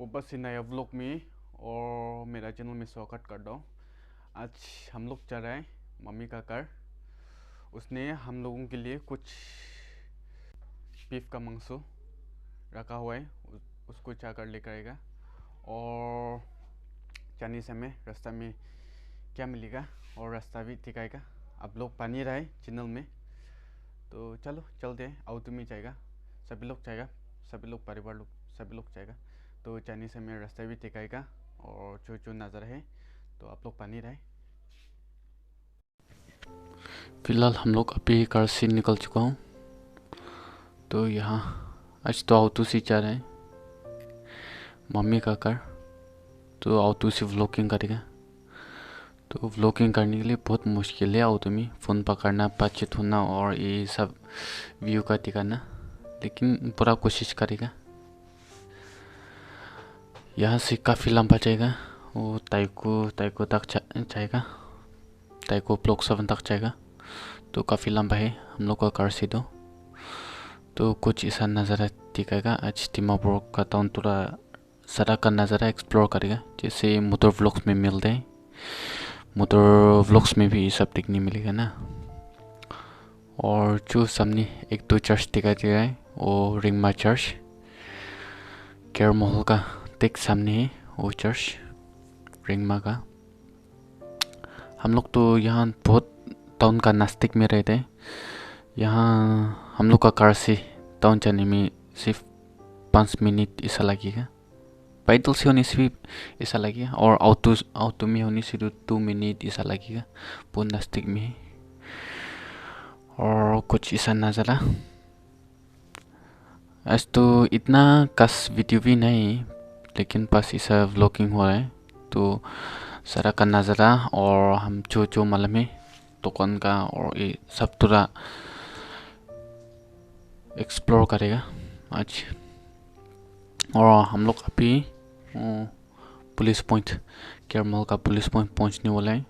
वापस से नया व्लॉग में और मेरा चैनल में स्वागत करता हूँ। आज हम लोग जा रहे हैं मम्मी का घर। उसने हम लोगों के लिए कुछ बीफ का मांस रखा हुआ है, उसको जाकर लेकर आएगा। और जाने समय रास्ता में क्या मिलेगा और रास्ता भी दिखाएगा। आप लोग बने रहे चैनल में, तो चलो चलते हैं। ऑटो में जाएगा, सभी लोग जाएगा, सभी लोग परिवार लोग सभी लोग जाएगा। तो जाने से मेरा रास्ता भी दिखाएगा और जो जो नज़र है तो आप लोग बने रहे। फिलहाल हम लोग अभी घर से निकल चुका हूँ। तो यहाँ आज तो ऑटो से जा रहे हैं मम्मी का घर। तो ऑटो से व्लॉगिंग करेगा। तो व्लॉगिंग करने के लिए बहुत मुश्किल है ऑटो में, फ़ोन पकड़ना, बातचीत होना और ये सब व्यू का दिखाना, लेकिन पूरा कोशिश करेगा। यहाँ से काफ़ी लंबा जाएगा, वो ताइको तक जाएगा, ताइको ब्लॉक 7 तक जाएगा। तो काफ़ी लंबा है हम लोग का कार से। तो कुछ ऐसा नज़ारा दिखाएगा। आज दिमापुर का टाउन पूरा सड़क का नज़ारा एक्सप्लोर करेगा, जैसे मोटर व्लॉग्स में मिलते हैं। मोटर व्लॉग्स में भी ये सब देखने मिलेगा ना। और जो सामने एक दो चर्च दिखाई दे रहा है, वो रिंगमा चर्च, केयर महल का ठीक सामने है वो चर्च रिंगमा का। हम लोग तो यहाँ बहुत टाउन का नज़दीक में रहते हैं। यहाँ हम लोग का कार से टाउन जाने में सिर्फ 5 मिनट ऐसा लगेगा। पैदल से होने से भी ऐसा लगेगा, और ऑटो में होने से तो 2 मिनट ऐसा लगेगा। बहुत नज़दीक में है। और कुछ ऐसा नज़ारा। आज तो इतना खास वीडियो भी नहीं, लेकिन बस ऐसा व्लॉगिंग हो रहा है। तो सारा का नज़ारा और हम जो मालूम है दुकान का और ये सब पूरा एक्सप्लोर करेगा आज। और हम लोग अभी पुलिस पॉइंट, केरमल का पुलिस पॉइंट पहुंचने वाला है।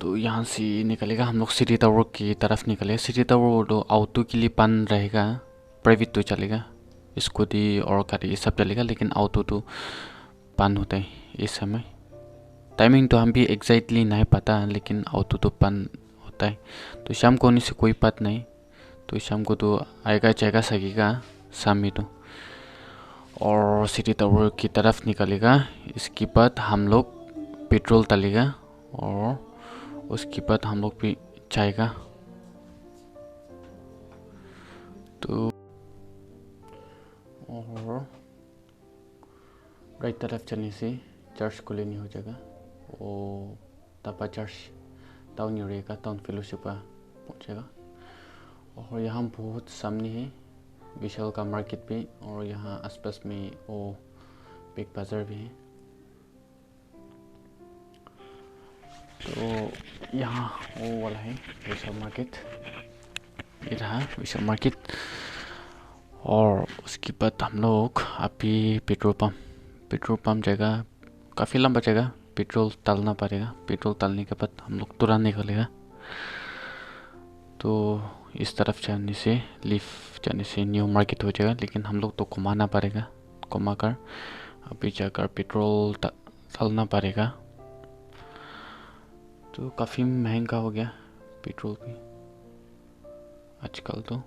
तो यहाँ से निकलेगा, हम लोग सिटी टावर की तरफ निकलेगा। सिटी टावर तो ऑटो के लिए बंद रहेगा, प्राइवेट तो चलेगा, स्कूटी और गाड़ी ये सब चलेगा, लेकिन ऑटो तो बंद होता है इस समय। टाइमिंग तो हम भी एग्जैक्टली नहीं पता, लेकिन ऑटो तो बंद होता है। तो शाम को होने से कोई बात नहीं, तो शाम को तो आएगा जाएगा सकेगा शाम में तो। और सिटी टावर की तरफ निकलेगा। इसके बाद हम लोग पेट्रोल डालेगा और उसके बाद हम लोग भी जाएगा। तो और राइट तरफ चलने से चर्च को लेने हो जाएगा। वो तापा church town area, town fellowship पहुँचेगा। और यहाँ बहुत सामने है विशाल का मार्केट भी, और यहाँ आसपास में वो बिग बाज़ार भी है। तो यहाँ वो वाला है विशाल मार्केट, ये रहा विशाल मार्केट। और उसके बाद हम लोग अभी पेट्रोल पंप जाएगा, काफ़ी लंबा जाएगा, पेट्रोल डालना पड़ेगा। पेट्रोल डालने के बाद हम लोग तुरंत निकलेगा। तो इस तरफ जाने से लीफ जाने से न्यू मार्केट हो जाएगा, लेकिन हम लोग तो घुमाना पड़ेगा, घुमा कर अभी जाकर पेट्रोल डालना पड़ेगा। तो काफ़ी महंगा हो गया पेट्रोल भी आजकल। तो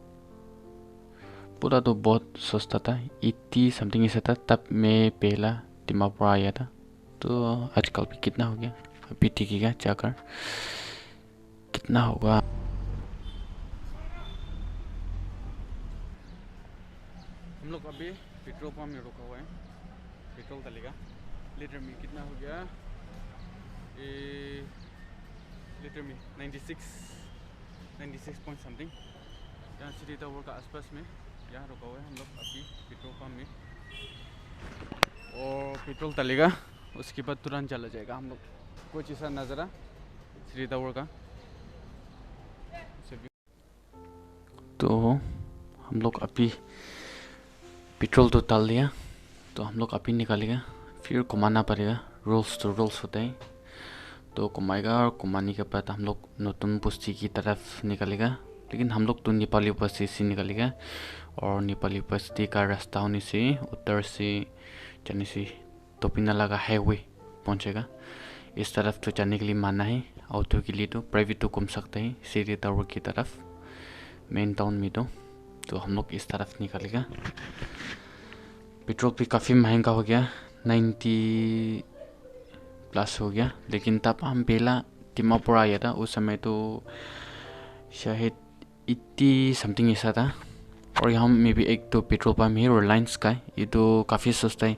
पूरा तो बहुत सस्ता था, 80 समथिंग ऐसा था तब मैं पहला दिमापुर आया था। तो आजकल भी कितना हो गया अभी दिखेगा जाकर कितना होगा। हम लोग अभी पेट्रोल पंप में रुका हुआ है, पेट्रोल डालेगा। लीटर में कितना हो गया, लीटर में 96 पॉइंट समथिंग। यहाँ सिटी टावर का आसपास में यहाँ रुका हुआ है हम लोग अभी पेट्रोल पंप में। और पेट्रोल डालेगा, उसके बाद तुरंत चला जाएगा हम लोग। कुछ ऐसा नज़ारा सिटी टावर का। तो हम लोग अभी पेट्रोल तो डाल दिया, तो हम लोग अभी निकालेगा, फिर घुमाना पड़ेगा। रूल्स तो रूल्स होते हैं, तो घुमाएगा और घुमाने के बाद हम लोग नतून बस्ती की तरफ निकलेगा। लेकिन हम लोग तो नेपाली बस्ती से निकलेगा और नेपाली बस्ती का रास्ता होने से उत्तर से जाने से तोपी-नाला का हाईवे पहुंचेगा। इस तरफ तो जाने के लिए माना है, ऑटो के लिए तो प्राइवेट तो घूम सकते हैं सिटी टावर की तरफ मेन टाउन में तो हम लोग इस तरफ निकलेगा। पेट्रोल भी काफ़ी महंगा हो गया, 90 प्लस हो गया। लेकिन तब हम पहला दिमापुर आया था, उस समय तो शायद 80 समथिंग ऐसा था। और यहाँ में भी एक तो पेट्रोल पंप है रिलायंस का, ये तो काफ़ी सस्ता है,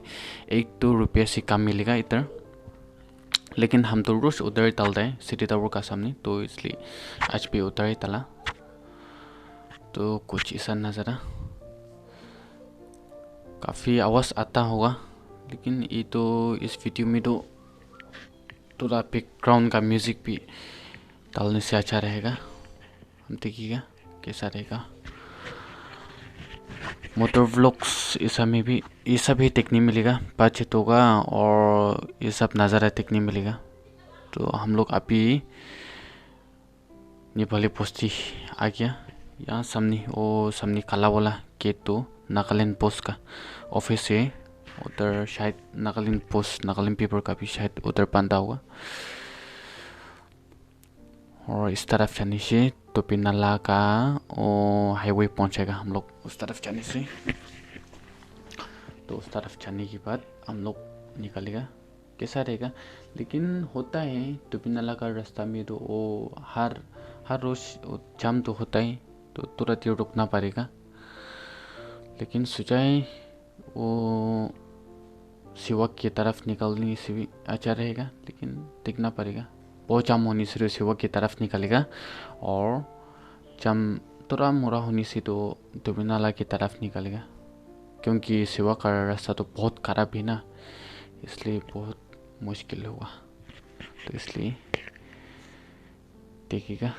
1-2 रुपये से कम मिलेगा इधर। लेकिन हम तो रोज उधर ही डालते हैं सिटी टावर का सामने, तो इसलिए आज भी उधर ही डाला। तो कुछ ऐसा नज़ारा, काफ़ी आवाज़ आता होगा, लेकिन ये तो इस वीडियो में तो थोड़ा बैकग्राउंड का म्यूज़िक भी डालने से अच्छा रहेगा। हम देखिएगा कैसा रहेगा। मोटर व्लॉग्स ऐसा में भी ये सब ही देखने मिलेगा, बातचीत होगा और ये सब नज़ारा देखने मिलेगा। तो हम लोग अभी नेपाली बस्ती आ गया। यहाँ सामने काला वाला गेट तो नागालैंड पोस्ट का ऑफिस है। उधर शायद नागालैंड पोस्ट, नागालैंड पेपर का भी शायद उधर बंदा होगा। और इस तरफ जाने से तोपी-नाला का हाईवे पहुंचेगा हम लोग उस तरफ जाने से। तो उस तरफ जाने के बाद हम लोग निकलेगा, कैसा रहेगा। लेकिन होता है तोपी-नाला का रास्ता में तो वो हर रोज़ जाम तो होता है, तो तुरंत ही रुकना पड़ेगा। लेकिन सोचाए वो शिवक की तरफ निकलने से भी अच्छा रहेगा, लेकिन देखना पड़ेगा। बहुत जाम होने से शिवक की तरफ निकलेगा और जाम थोड़ा मोड़ा होने से तो तोपी-नाला की तरफ निकलेगा, क्योंकि शिवक का रास्ता तो बहुत खराब है ना, इसलिए बहुत मुश्किल होगा। तो इसलिए देखिएगा।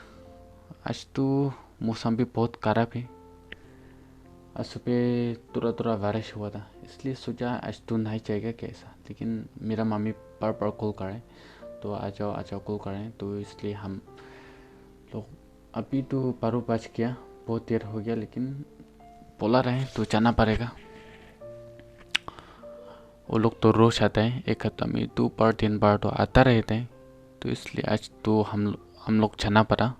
आज तो मौसम भी बहुत खराब है, आज सुबह थोड़ा बारिश हुआ था, इसलिए सोचा आज तो नहीं जाएगा कैसा। लेकिन मेरा मम्मी बार कॉल कर रहे हैं, तो आ जाओ कॉल कर रहे हैं, तो इसलिए हम लोग अभी तो 12 बज गया, बहुत देर हो गया, लेकिन बोला रहे तो जाना पड़ेगा। वो लोग तो रोज आता है, एक हफ्ता में 2-3 बार तो आता रहते हैं, तो इसलिए आज तो हम लोग जाना पड़ा।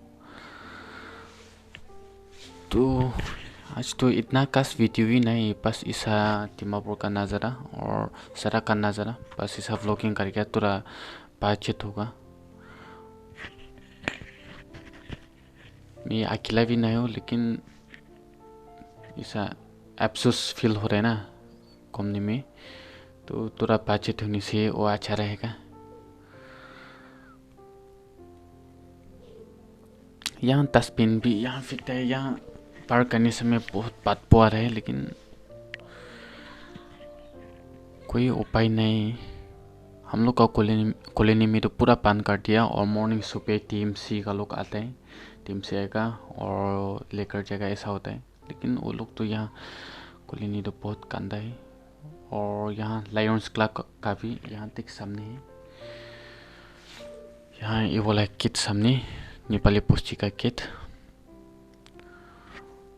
तो आज तो इतना खास वीडियो ही नहीं, बस ऐसा दिमापुर का नज़ारा और सड़क का नज़ारा, बस ऐसा व्लॉगिंग करके थोड़ा बातचीत होगा। मैं अकेला भी नहीं हूँ, लेकिन ऐसा अफसोस फील हो रहा है ना घूमने में, तो थोड़ा बातचीत होने से वो अच्छा रहेगा। यहाँ डस्टबिन भी यहाँ फेंकता है, यहाँ पार करने समय बहुत बदबू आ रहा है, लेकिन कोई उपाय नहीं। हम लोग का कॉलोनी में तो पूरा बंद कर दिया, और मॉर्निंग सुबह टीएमसी का लोग आते हैं, टीएमसी आएगा और लेकर जाएगा, ऐसा होता है। लेकिन वो लोग तो यहाँ कॉलोनी तो बहुत गंदा है। और यहाँ लायंस क्लब का भी यहाँ तक सामने है, यहाँ ये वाला गेट सामने नेपाली बस्ती का गेट।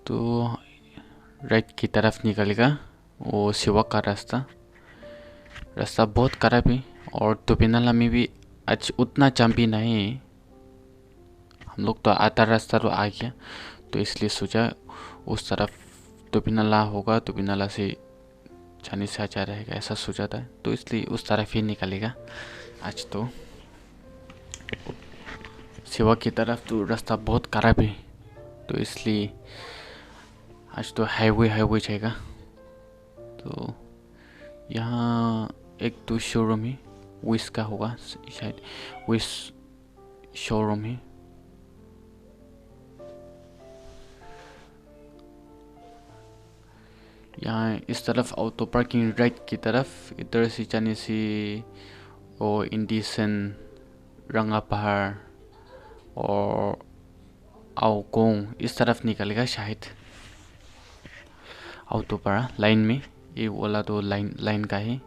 तो राइट की तरफ निकलेगा वो शिवक का रास्ता बहुत खराब है। और तोपी-नाला में भी आज उतना जाम भी नहीं है, हम लोग तो आधा रास्ता तो आ गया, तो इसलिए सोचा उस तरफ तोपी-नाला होगा, तोपी-नाला से जाने से अच्छा रहेगा, ऐसा सोचा था, तो इसलिए उस तरफ ही निकलेगा। आज तो शिवक की तरफ तो रास्ता बहुत खराब है, तो इसलिए आज तो हाईवे जाएगा। तो यहाँ एक तो शोरूम है, विश का होगा शायद, विश शोरूम है। यहाँ इस तरफ ऑटो पार्किंग राइट की तरफ, इधर से जाने से वो इंडिसन, रंगापहाड़ और आओकोंग इस तरफ निकलेगा शायद। ऑटो पर लाइन में ये वाला तो लाइन का है,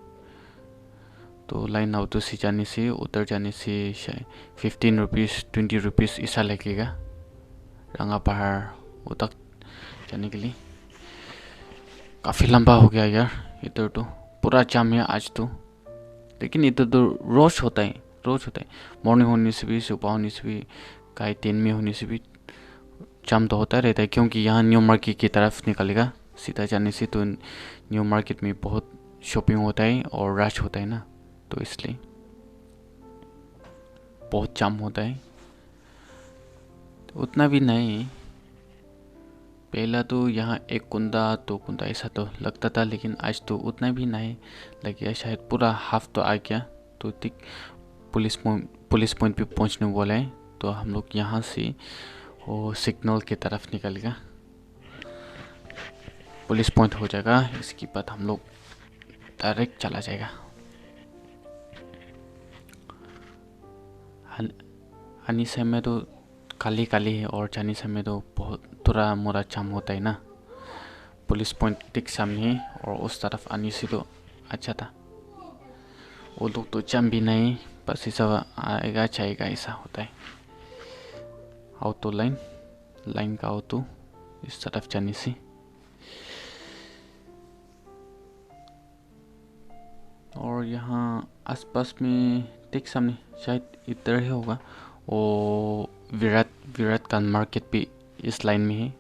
तो लाइन ऑटो से जाने से उधर जाने से शायद 15 रुपीज़ 20 रुपीज़ ऐसा लगेगा। रंगा पहाड़ वो तक जाने के लिए। काफ़ी लंबा हो गया यार, इधर तो पूरा जाम है आज तो। लेकिन इधर तो रोज होता है, रोज होता है। मॉर्निंग होने से भी, सुबह होने से भी, कहीं दिन में होने से भी जाम तो होता रहता है, क्योंकि यहाँ न्यू मार्केट की तरफ निकलेगा सीधा जाने से, तो न्यू मार्केट में बहुत शॉपिंग होता है और रश होता है ना, तो इसलिए बहुत जाम होता है। तो उतना भी नहीं, पहला तो यहाँ एक कुंदा दो कुंदा ऐसा तो लगता था, लेकिन आज तो उतना भी नहीं लग गया, शायद पूरा हाफ तो आ गया। तो ठीक पुलिस पॉइंट पे पहुँचने वाला है, तो हम लोग यहाँ से वो सिग्नल की तरफ निकलेगा, पुलिस पॉइंट हो जाएगा, इसके बाद हम लोग डायरेक्ट चला जाएगा। आने समय तो खाली खाली है, और जाने समय तो बहुत थोड़ा मोड़ा जाम होता है ना। पुलिस पॉइंट ठीक सामने है, और उस तरफ आने से तो अच्छा था। वो लोग तो जाम भी नहीं, बस ऐसा आएगा जाएगा ऐसा होता है। ऑटो लाइन का ऑटो इस तरफ जाने से। और यहाँ आसपास में ठीक सामने शायद इधर ही होगा, वो विराट का मार्केट भी इस लाइन में है,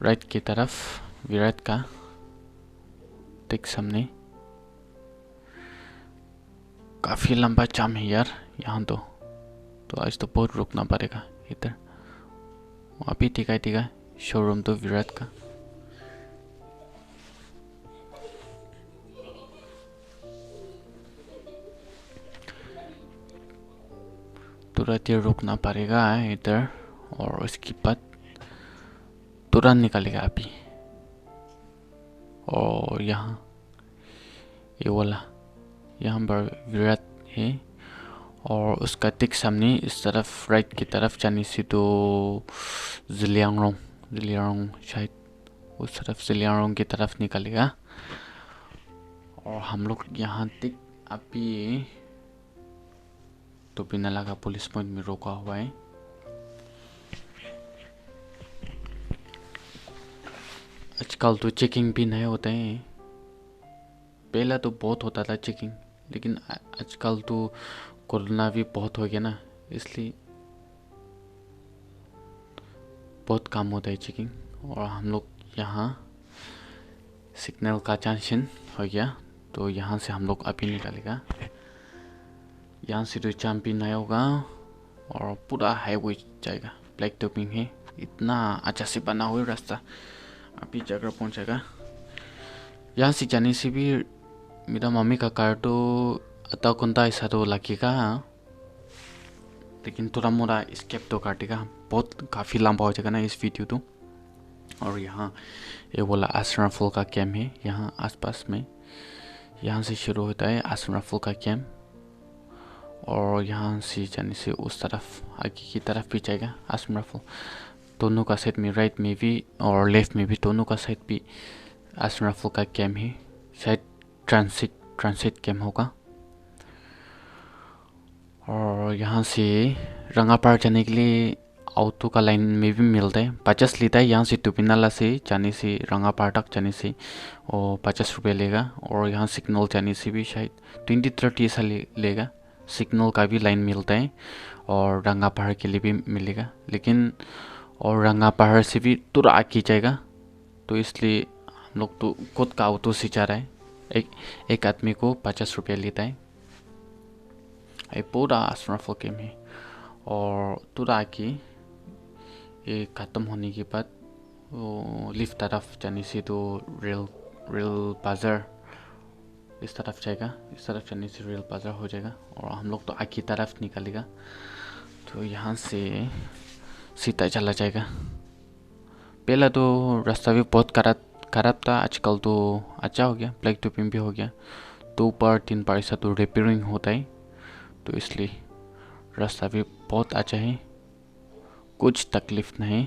राइट की तरफ विराट का ठीक सामने। काफ़ी लंबा जाम है यार यहाँ तो आज तो बहुत रुकना पड़ेगा इधर। अभी ठीक है शोरूम तो विराट का। तुरंत ही रुकना पड़ेगा इधर, और उसके बाद तुरंत निकलेगा अभी। और यहाँ ये वाला यहाँ पर विराट है, और उसका ठीक सामने इस तरफ राइट की तरफ जाने से तो जिलियांगरोंग शायद उस तरफ जिलियांगरोंग की तरफ निकलेगा। और हम लोग यहाँ ठीक अभी तो बिना लगा पुलिस पॉइंट में रोका हुआ है। आजकल तो चेकिंग भी नहीं होता है, पहला तो बहुत होता था चेकिंग, लेकिन आजकल तो कोरोना भी बहुत हो गया ना, इसलिए बहुत कम होता है चेकिंग। और हम लोग यहाँ सिग्नल का जंक्शन हो गया, तो यहाँ से हम लोग अभी निकलेगा। यहाँ से तो जाम भी नहीं होगा, और पूरा हाईवे जाएगा। ब्लैक टॉपिंग है, इतना अच्छा से बना हुआ रास्ता, अभी जगह पहुँचेगा। यहाँ से जाने से भी मेरा मम्मी का कार तो आधा घंटा ऐसा तो लगेगा, लेकिन थोड़ा मोड़ा स्केप तो काटेगा, बहुत काफ़ी लंबा हो जाएगा ना इस वीडियो तो। और यहाँ ये बोला आसरा फूल का कैम्प है यहाँ आसपास में, यहाँ से शुरू होता है आसरा फूल का कैम्प, और यहाँ से जाने से उस तरफ आगे की तरफ भी जाएगा आसरा फूल। दोनों का साइड में, राइट में भी और लेफ्ट में भी, दोनों का साइड भी आसरा फूल का कैम्प है। शायद ट्रांसिट कैम्प होगा। और यहाँ से रंगापार जाने के लिए ऑटो का लाइन में भी मिलता है, 50 लेता है। यहाँ से टुपिनाला से जाने से रंगापार तक जाने से और 50 रुपये लेगा। और यहाँ सिग्नल जाने से भी शायद 20-30 ऐसा लेगा। सिग्नल का भी लाइन मिलता है, और रंगापार के लिए भी मिलेगा, लेकिन और रंगापार से भी थोड़ा आगे जाएगा, तो इसलिए हम लोग तो खुद का ऑटो से जा रहा है। एक आदमी को 50 रुपये लेता है। ये पूरा आसरा फूल कैम्प है। और थोड़ा आगे ये ख़त्म होने के बाद वो लिफ्ट तरफ जाने से तो रेल बाज़ार इस तरफ जाएगा। इस तरफ जाने से रेल बाज़ार हो जाएगा, और हम लोग तो आगे तरफ निकलेगा, तो यहाँ से सीधा चला जाएगा। पहला तो रास्ता भी बहुत खराब था, आजकल तो अच्छा हो गया, ब्लैक टॉपिंग भी हो गया। 2 बार 3 बार ऐसा तो रिपेयरिंग होता है, तो इसलिए रास्ता भी बहुत अच्छा है, कुछ तकलीफ नहीं,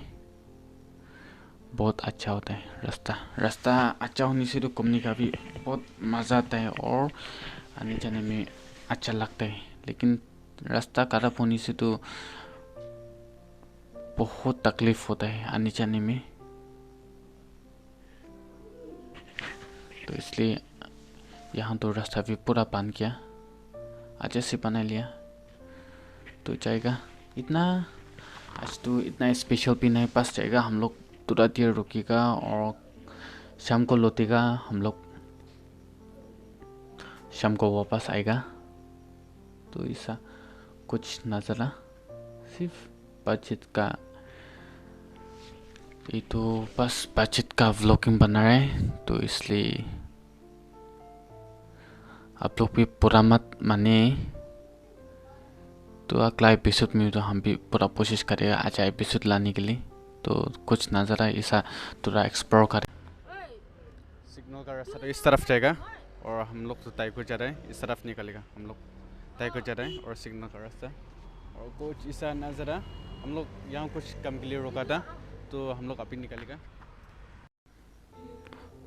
बहुत अच्छा होता है रास्ता अच्छा होने से तो घूमने का भी बहुत मज़ा आता है, और आने जाने में अच्छा लगता है। लेकिन रास्ता खराब होने से तो बहुत तकलीफ होता है आने जाने में, तो इसलिए यहाँ तो रास्ता भी पूरा बन गया, अच्छे से बना लिया तो जाएगा। इतना आज तो इतना स्पेशल भी नहीं, पास जाएगा हम लोग, थोड़ा देर रुकेगा और शाम को लौटेगा हम लोग, शाम को वापस आएगा। तो ऐसा कुछ नज़ारा, सिर्फ बजट का, ये तो बस बजट का व्लॉगिंग बना रहा है, तो इसलिए आप लोग भी पूरा मत माने। तो अगला एपिसोड में तो हम भी पूरा कोशिश करेगा अच्छा एपिसोड लाने के लिए, तो कुछ नज़ारा ऐसा थोड़ा एक्सप्लोर करें। सिग्नल का रास्ता तो इस तरफ जाएगा और हम लोग तो ताइको जा रहे हैं, इस तरफ निकलेगा। हम लोग ताइको जा रहे हैं और सिग्नल का रास्ता और कुछ ऐसा नज़ारा। हम लोग यहाँ कुछ काम के लिए रोका था, तो हम लोग अभी निकलेगा।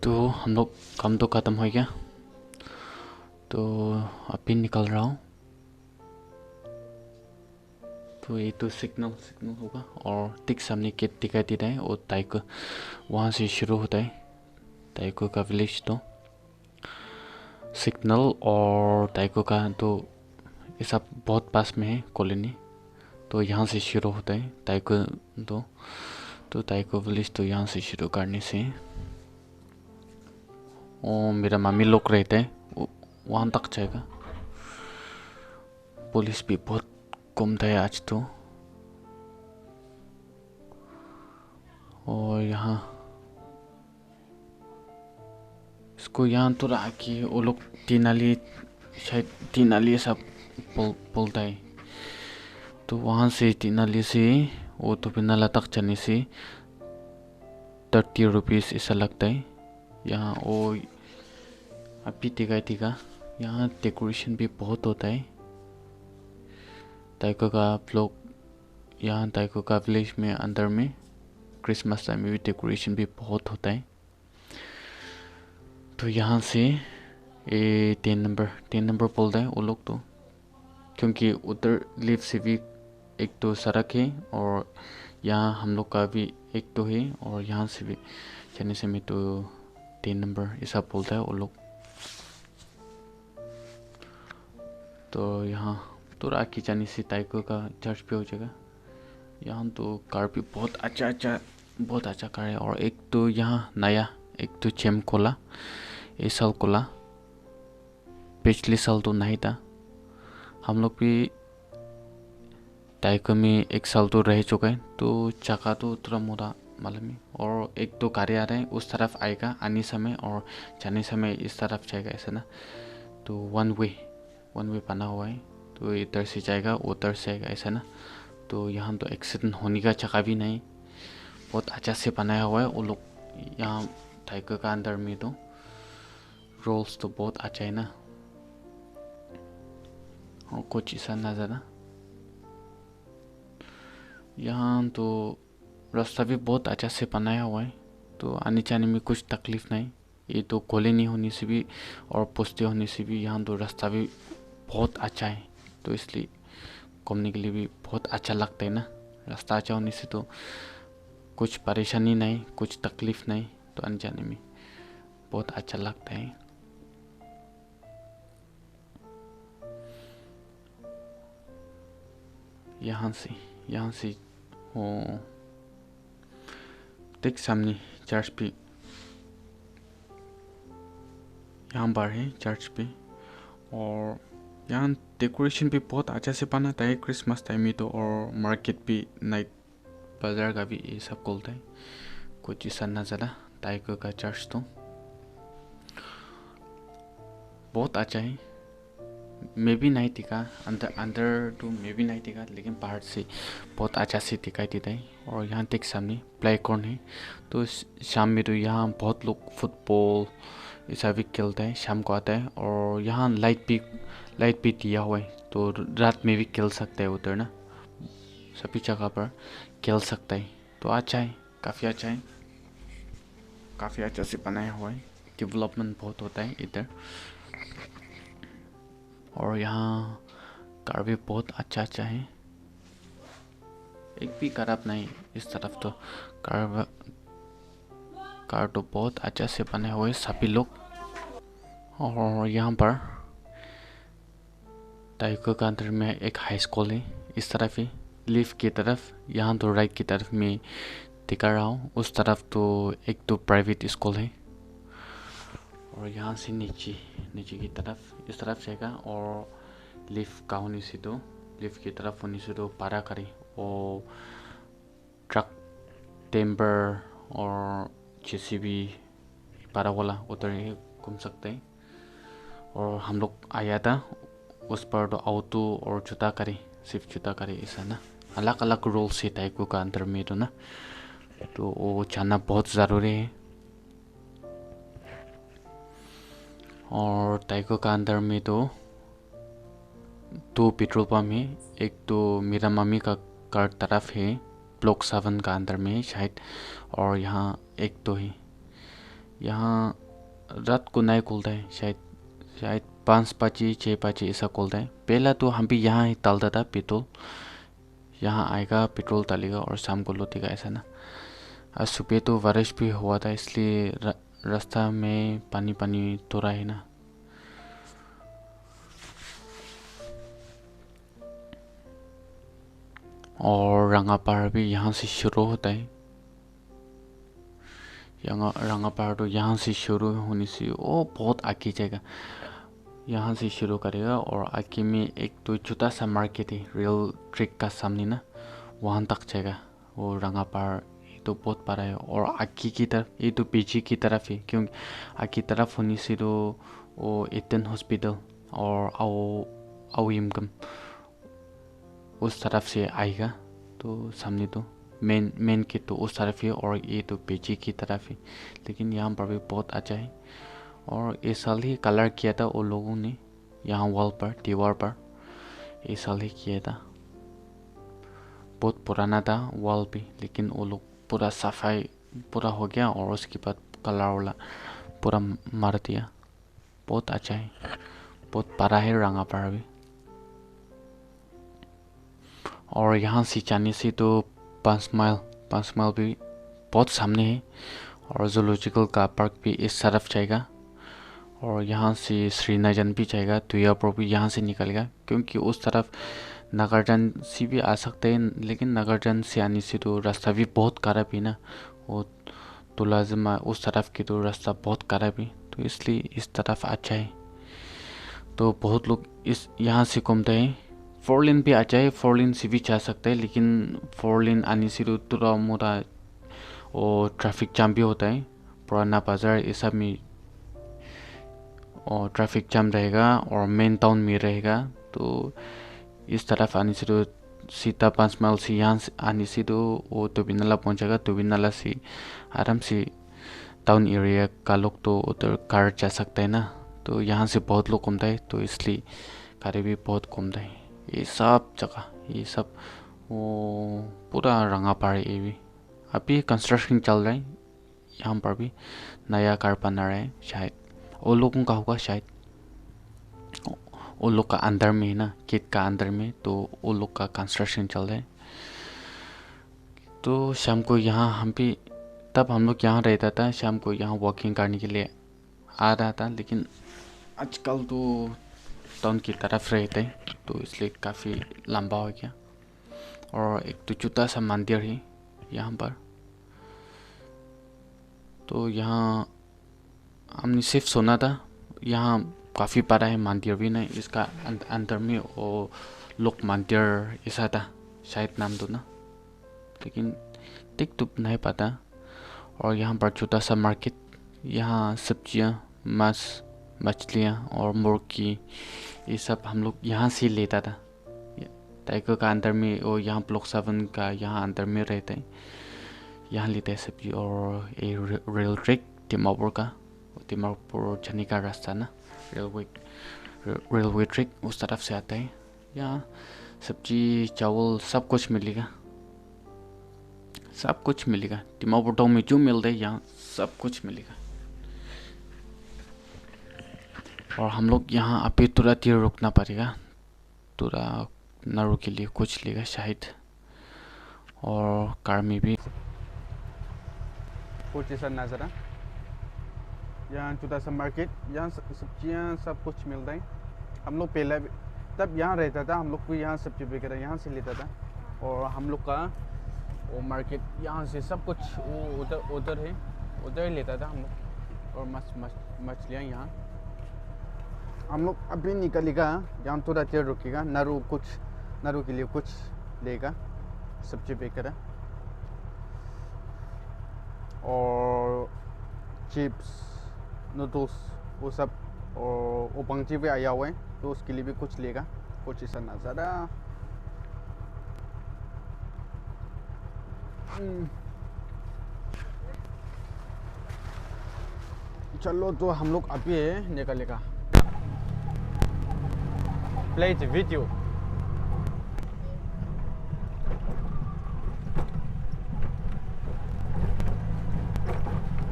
तो हम लोग काम तो ख़त्म हो गया, तो अभी निकल रहा हूँ। तो ये तो सिग्नल होगा और ठीक सामने गेट दिखाई दे रहा है और ताइको वहाँ से शुरू होता है, ताइको का विलेज। तो सिग्नल और ताइको का तो ये सब बहुत पास में है कॉलोनी, तो यहाँ से शुरू होता है ताइको। तो ताइको विलेज तो यहाँ से शुरू करने से, और मेरा मम्मी लोग रहते हैं वहाँ तक जाएगा। पुलिस भी बहुत घूमता है आज तो, और यहाँ इसको यहाँ तो रहा कि वो लोग तीनाली, शायद तीनाली सब बोलता है। तो वहाँ से तीनाली से वो तो पिनाला तक जाने से 30 रुपीज़ ऐसा लगता है। यहाँ वो अभी दिखा यहाँ डेकोरेशन भी बहुत होता है ताइको का। आप लोग यहाँ ताइको का विलेज में अंदर में क्रिसमस टाइम में भी डेकोरेशन भी बहुत होता है। तो यहाँ से ये 10 नंबर बोलता है वो लोग तो, क्योंकि उधर लिफ्ट से भी एक तो सड़क है और यहाँ हम लोग का भी एक तो है, और यहाँ से भी जाने से में तो 10 नंबर ऐसा बोलता है वो लोग। तो यहाँ तो आके जाने से ताइको का चर्च पे हो जाएगा। यहाँ तो कार भी बहुत अच्छा कार है, और एक तो यहाँ नया एक तो चेम खोला, इस साल खोला, पिछले साल तो नहीं था। हम लोग भी ताइको में 1 साल तो रह चुका है, तो चक्का तो थोड़ा मोटा मालूम है। और एक तो गाड़ी आ रहा है उस तरफ आएगा आने समय, और जाने समय इस तरफ जाएगा ऐसा ना। तो वन वे बना हुआ है, तो इधर से जाएगा उधर से आएगा ऐसा ना। तो यहाँ तो एक्सीडेंट होने का जगह भी नहीं, बहुत अच्छा से बनाया हुआ है वो लोग। यहाँ ताइको का अंदर में तो रोल्स तो बहुत अच्छा है ना, और कुछ ऐसा नज़ारा। यहाँ तो रास्ता भी बहुत अच्छा से बनाया हुआ है, तो आने जाने में कुछ तकलीफ नहीं। ये तो कॉलोनी होने से भी और पुश्ते होने से भी यहाँ तो रास्ता भी बहुत अच्छा है, तो इसलिए घूमने के लिए भी बहुत अच्छा लगता है ना। रास्ता अच्छा होने से तो कुछ परेशानी नहीं, कुछ तकलीफ नहीं, तो आने जाने में बहुत अच्छा लगता है। यहाँ से वो देख सामने चर्च पे, यहाँ बार है चर्च पे, और यहाँ डेकोरेशन भी बहुत अच्छा से बनाता है क्रिसमस टाइम में तो। और मार्केट भी, नाइट बाजार का भी ये सब खोलता है। कुछ ऐसा नज़ारा ताइको का चर्च तो बहुत अच्छा है। मैं भी नहीं दिखा अंदर तो मैं भी नहीं दिखा, लेकिन बाहर से बहुत अच्छा से दिखाई देता है। और यहाँ देख सामने प्लेग्राउंड है, तो शाम में तो यहाँ बहुत लोग फुटबॉल ऐसा भी खेलता है, शाम को आता है। और यहाँ लाइट भी दिया हुआ है, तो रात में भी खेल सकता है उधर ना, सभी जगह पर खेल सकता है। तो अच्छा है, काफ़ी अच्छा है, काफ़ी अच्छा से बनाया हुआ है, डेवलपमेंट बहुत होता है इधर। और यहाँ कार भी बहुत अच्छा है। एक भी खराब नहीं। इस तरफ तो कार कार तो बहुत अच्छा से बने हुए सभी लोग। और यहाँ पर ताइको का अंदर में एक हाई स्कूल है। इस तरफ ही लिफ्ट की तरफ, यहाँ तो राइट की तरफ में दिखा रहा हूँ, उस तरफ तो एक तो प्राइवेट स्कूल है। और यहाँ से नीचे नीचे की तरफ इस तरफ जाएगा। और लिफ्ट का होने से तो लिफ्ट की तरफ होने से तो पारा करें और ट्रक टेम्पर और जेसीबी पारा वाला उधर ही घूम सकते हैं। और हम लोग आया था उस पर तो ऑटो और जूता करे, सिर्फ जूता करे ऐसा ना। अलग अलग रूल से ताइको का अंदर में तो ना, तो वो जानना बहुत ज़रूरी है। और ताइको का अंदर में तो 2 पेट्रोल पंप है। एक तो मेरा मम्मी का कार तरफ है, ब्लॉक 7 का अंदर में शायद। और यहाँ एक तो है, यहाँ रात को नहीं खुलता है शायद, शायद 5 बजे 6 बजे ऐसा खुलता है। पहला तो हम भी यहाँ ही डालता था पेट्रोल, यहाँ आएगा पेट्रोल डालेगा और शाम को लौटेगा ऐसा ना। आज सुबह तो बारिश भी हुआ था, इसलिए रास्ता में पानी पानी तो रहा है ना। और रंगापार भी यहाँ से शुरू होता है। रंगापार तो यहाँ से शुरू होने से वो बहुत आगे जाएगा। यहाँ से शुरू करेगा और आगे में एक तो छोटा सा मार्केट है रेल ट्रैक का सामने ना, वहाँ तक जाएगा वो रंगापार। ये तो बहुत बड़ा है। और आगे की तरफ ये तो पीछे की तरफ है, क्योंकि आगे की तरफ होने से तो वो एटन हॉस्पिटल और आओ इमकम उस तरफ से आएगा। तो सामने तो मेन गेट तो उस तरफ है और ये तो पीछे की तरफ है। लेकिन यहाँ पर भी बहुत अच्छा है। और इस साल ही कलर किया था वो लोगों ने, यहाँ वॉल पर दीवार पर इस साल ही किया था। बहुत पुराना था वॉल भी, लेकिन वो लोग पूरा सफाई पूरा हो गया और उसके बाद कलर वाला पूरा मार दिया। बहुत अच्छा है, बहुत बड़ा है रंगापारा भी। और यहाँ से जाने से तो 5 माइल भी बहुत सामने है। और जूलॉजिकल का पार्क भी इस तरफ जाएगा। और यहाँ से श्रीनजन भी जाएगा, तुयापुर भी यहाँ से निकलेगा, क्योंकि उस तरफ नागार्जुन से भी आ सकते हैं। लेकिन नागार्जुन से आने से तो रास्ता भी बहुत खराब है ना, वो तुलाजमा उस तरफ की तो रास्ता बहुत खराब है, तो इसलिए इस तरफ अच्छा है। तो बहुत लोग इस यहाँ से घूमते हैं। 4 लेन भी अच्छा है, 4 लेन से भी जा सकता है। लेकिन 4 लेन आने से तो थोड़ा मोटा और ट्रैफिक जाम भी होता है। पुराना बाजार ये सब में और ट्रैफिक जाम रहेगा और मेन टाउन में रहेगा। तो इस तरफ आने से तो सीधा 5 माइल से यहाँ से आने से तो वो तुबिनाला पहुँचेगा। तुबिनाला से आराम से टाउन एरिया का लोग तो उधर कार जा सकता है ना। तो यहाँ से बहुत लोग घूमता है, तो इसलिए कारें भी बहुत घूमता है। ये सब जगह ये सब वो पूरा रंगापारा ये भी अभी कंस्ट्रक्शन चल रहा है। यहाँ पर भी नया कार बना रहा है, शायद वो लोगों का होगा, शायद वो लोग का अंदर में है ना, गेट का अंदर में, तो वो लोग का कंस्ट्रक्शन चल रहा है। तो शाम को यहाँ हम भी, तब हम लोग यहाँ रहता था, शाम को यहाँ वॉकिंग करने के लिए आ रहा था। लेकिन आजकल तो टाउन की तरफ रहते हैं, तो इसलिए काफ़ी लंबा हो गया। और एक तो छोटा सा मंदिर है यहाँ पर, तो यहाँ हमने सिर्फ सुना था। यहाँ काफ़ी बड़ा है मंदिर भी नहीं, इसका अंदर में वो लोक मंदिर ऐसा था शायद नाम तो ना, लेकिन ठीक तो नहीं पता। और यहाँ पर छोटा सा मार्केट, यहाँ सब्जियाँ मछलियाँ और मुर्गी ये सब हम लोग यहाँ से लेता था। ताइको का अंदर में वो यहाँ ब्लॉक 7 का यहाँ अंदर में रहते हैं, यहाँ लेते हैं सब्जी। और ये रेल ट्रैक दिमापुर जाने का रास्ता ना, रेलवे ट्रैक उस तरफ से आता है। यहाँ सब्जी चावल सब कुछ मिलेगा, सब कुछ मिलेगा। दिमापुर टाउन में जो मिलता है यहाँ सब कुछ मिलेगा। और हम लोग यहाँ अभी थोड़ा देर रुकना पड़ेगा, थोड़ा ना रुके लिए कुछ लेगा शायद। और कार में भी कुछ ऐसा नज़र है। यहाँ छोटा सा मार्केट, यहाँ सब्जियाँ सब कुछ मिलता है। हम लोग पहले तब यहाँ रहता था, हम लोग को यहाँ सब्जी वगैरह यहाँ से लेता था। और हम लोग का वो मार्केट यहाँ से सब कुछ वो उधर उधर है, उधर ही लेता था हम लोग। और मछलियाँ यहाँ हम लोग अभी निकलेगा, यहाँ थोड़ा देर रुकेगा, नारू के लिए कुछ लेगा, सब्जी वगैरह और चिप्स नूडल्स वो सब। और वो पंक्ति भी आया हुआ है तो उसके लिए भी कुछ लेगा। कुछ ऐसा नज़ारा। चलो तो हम लोग अभी निकलेगा। Play video.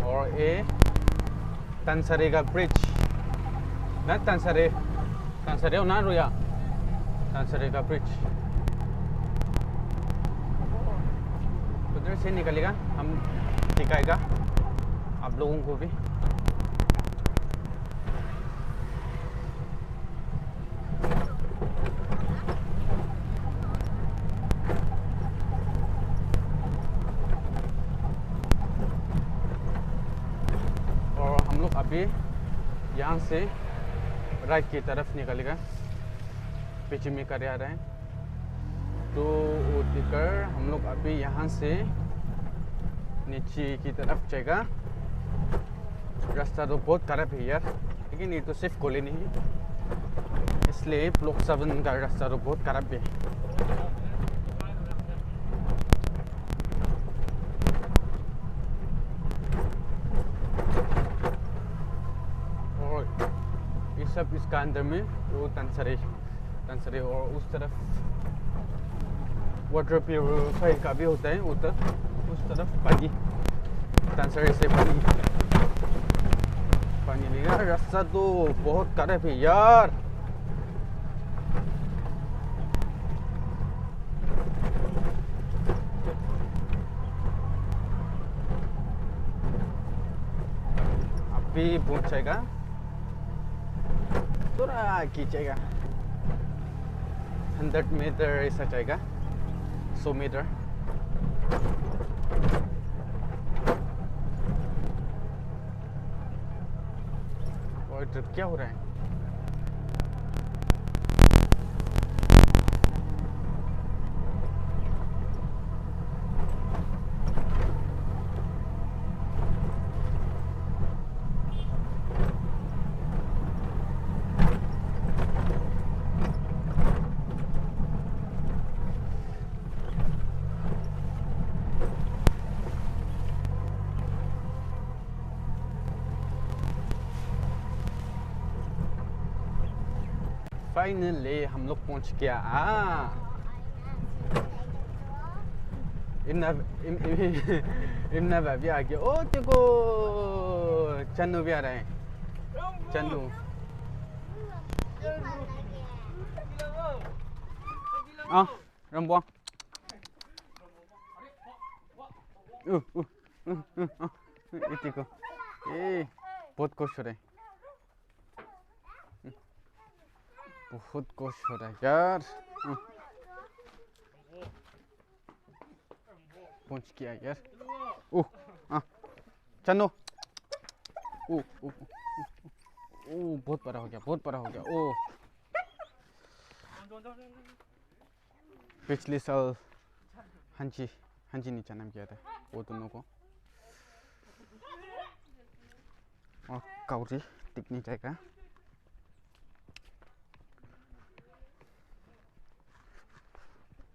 और ये तंसरे का ब्रिज ना, तंसरे ना रुया, तंसरे का ब्रिज उधर से निकलेगा। हम दिखाएगा आप लोगों को भी। और हम लोग अभी यहाँ से राइट की तरफ निकलेगा। पीछे में कर आ रहे हैं तो वो देखकर हम लोग अभी यहाँ से नीचे की तरफ जाएगा। रास्ता तो बहुत खराब है यार, लेकिन ये तो सिर्फ कॉलोनी नहीं है, इसलिए ब्लॉक 7 का रास्ता तो बहुत खराब है। और ये सब इसका अंदर में वो तंसरे और उस तरफ वाटर प्यूरिफायर का भी होता है उधर, उस तरफ पानी, तंसरे से पानी लेगा। रास्ता तो बहुत खराब है यार। अभी पहुंचेगा, थोड़ा खींचेगा, 100 मीटर ऐसा जाएगा, 100 मीटर। और ट्रिप क्या हो रहा है? फाइनली हम लोग पहुंच गया। इमना भाभी आ गया। ओ देखो चन्नू भी आ रहा है, चन्नू। रंबुआ देखो, बहुत खुश हो रहे हैं, बहुत खुश हो रहा है यार। पहुंच गया यार। चन्नो, बहुत बड़ा हो गया, बहुत बड़ा हो गया। पिछले साल हंची नीचा नाम किया था वो दोनों को। और काउरी टिकनी जाएगा।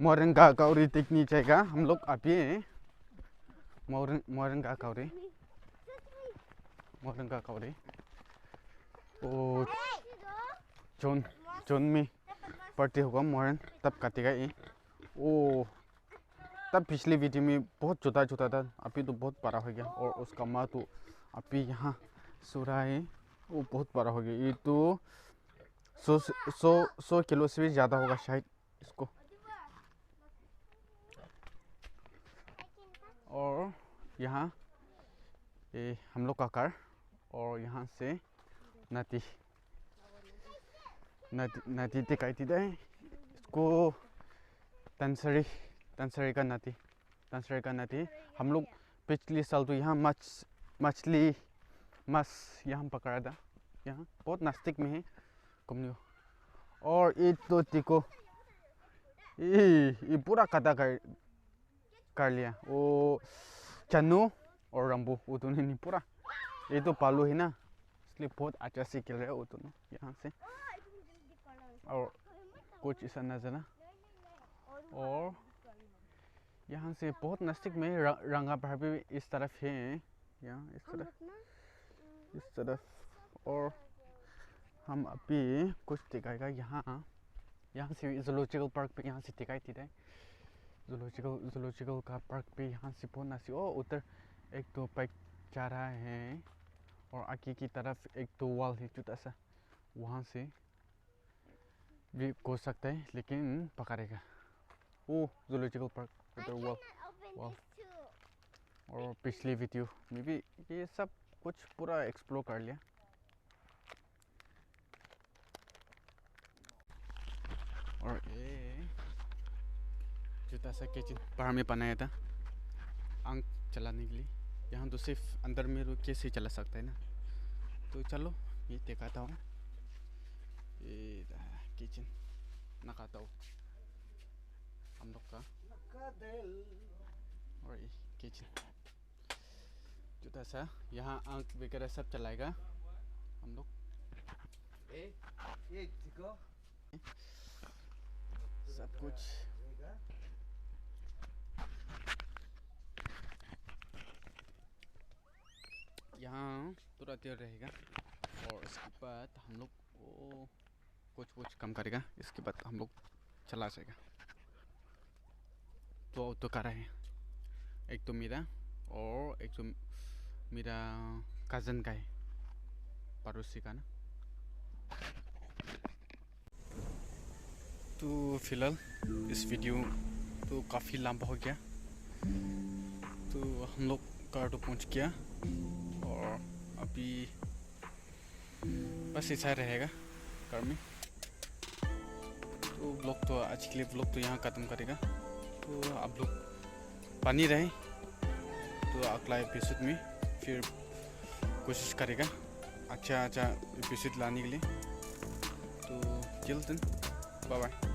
मोरंगा काउरी टिकनी जाएगा हम लोग अभी। मोरंगा काउरी वो जोन में पार्टी होगा मोरन, तब काटेगा ये। ओ तब पिछली वीडियो में बहुत छोटा था, अभी तो बहुत बड़ा हो गया। और उसका माँ तो अभी यहाँ सो रहा है, वो बहुत बड़ा हो गया। ये तो 100 किलो से भी ज़्यादा होगा शायद इसको। और यहाँ ये हम लोग का कार, और यहाँ से नदी नदी दिखाई देता है। इसको तंसरी का नदी। हम लोग पिछले साल तो यहाँ मछली यहाँ पकड़ा था। यहाँ बहुत नज़दीक में है घूमने। और ये तो देखो, ये पूरा कटा कर लिया वो चन्नू और रंबू, वो दोनों नहीं पूरा। ये तो पालू है ना, इसलिए बहुत अच्छा से खेल रहे हैं वो दोनों यहाँ से। और कुछ ऐसा नज़ारा। और यहाँ से बहुत नज़दीक में रंगा पहाड़ भी इस तरफ है, यहाँ इस तरफ। और हम अभी कुछ दिखाएगा यहाँ से जूलॉजिकल पार्क पे, यहाँ से दिखाई देता है जूलॉजिकल का पार्क पे। यहाँ से बहुत नज़दीक। और उधर एक तो बाइक जा रहा है, और आगे की तरफ एक तो वॉल है छोटा सा, वहाँ से भी घुस सकता है, लेकिन पकड़ेगा वो जूलॉजिकल पार्क उधर वॉल। और पिछली वीडियो में भी ये सब कुछ पूरा एक्सप्लोर कर लिया। और ये छोटा सा किचन बाहर में बनाया था आग चलाने के लिए। यहाँ तो सिर्फ अंदर में रुक के से चला सकता है ना। तो चलो ये दिखाता हूँ, ये किचन नखाता हूँ हम लोग का। और ये किचन छोटा सा, यहाँ आग वगैरह सब चलाएगा हम लोग। सब कुछ यहाँ पूरा देर रहेगा। और इसके बाद हम लोग वो कुछ कम करेगा, इसके बाद हम लोग चला जाएगा। तो कर रहे हैं, एक तो मेरा और एक तो मेरा कज़न का है, पड़ोसी का ना। तो फिलहाल इस वीडियो तो काफ़ी लंबा हो गया, तो हम लोग कार तो पहुँच गया। और अभी बस ऐसा रहेगा कार में। तो ब्लॉग तो आज के लिए ब्लॉग तो यहाँ ख़त्म करेगा। तो आप लोग बनी रहे, तो अगला एपिसोड में फिर कोशिश करेगा अच्छा एपिसोड लाने के लिए। तो जल्द बाय बाय।